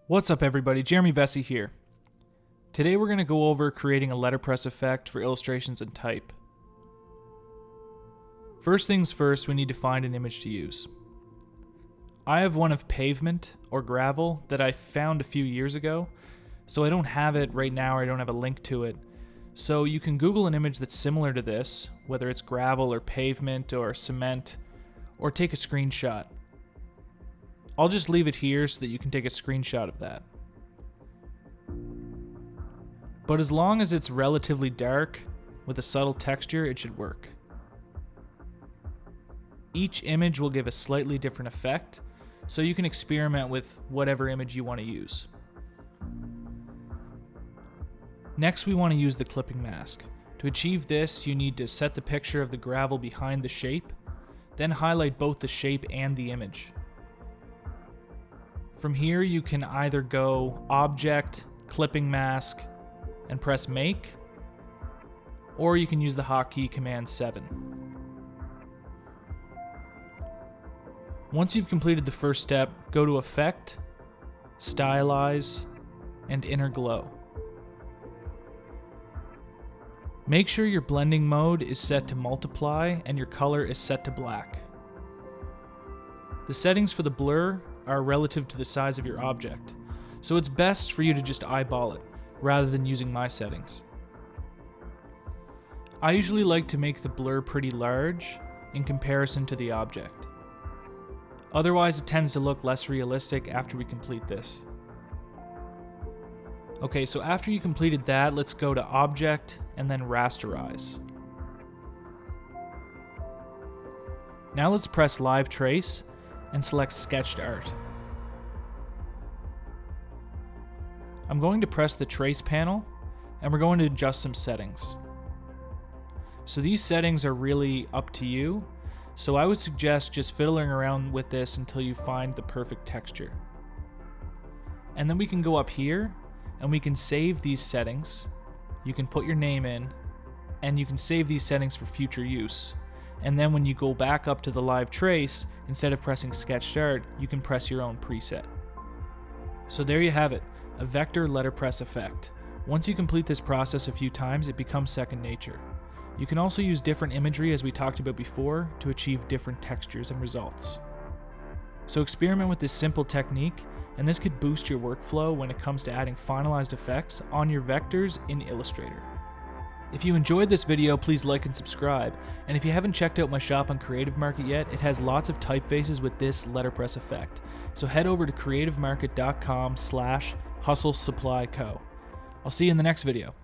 What's up everybody, Jeremy Vesey here. Today we're going to go over creating a letterpress effect for illustrations and type. First things first, we need to find an image to use. I have one of pavement or gravel that I found a few years ago, so I don't have it right now or I don't have a link to it. So you can Google an image that's similar to this, whether it's gravel or pavement or cement, or take a screenshot. I'll just leave it here so that you can take a screenshot of that. But as long as it's relatively dark with a subtle texture, it should work. Each image will give a slightly different effect, so you can experiment with whatever image you want to use. Next, we want to use the clipping mask. To achieve this, you need to set the picture of the gravel behind the shape, then highlight both the shape and the image. From here, you can either go Object, Clipping Mask, and press Make, or you can use the hotkey Command 7. Once you've completed the first step, go to Effect, Stylize, and Inner Glow. Make sure your blending mode is set to multiply and your color is set to black. The settings for the blur are relative to the size of your object, so it's best for you to just eyeball it, rather than using my settings. I usually like to make the blur pretty large in comparison to the object. Otherwise, it tends to look less realistic after we complete this. Okay, so after you completed that, let's go to Object and then Rasterize. Now let's press Live Trace and select Sketched Art. I'm going to press the Trace panel, and we're going to adjust some settings. So these settings are really up to you, so I would suggest just fiddling around with this until you find the perfect texture. And then we can go up here, and we can save these settings. You can put your name in, and you can save these settings for future use. And then when you go back up to the live trace, instead of pressing Sketched Art, you can press your own preset. So there you have it, a vector letterpress effect. Once you complete this process a few times, it becomes second nature. You can also use different imagery, as we talked about before, to achieve different textures and results. So experiment with this simple technique, and this could boost your workflow when it comes to adding finalized effects on your vectors in Illustrator. If you enjoyed this video, please like and subscribe, and if you haven't checked out my shop on Creative Market yet, it has lots of typefaces with this letterpress effect. So head over to creativemarket.com/hustlesupplyco. I'll see you in the next video.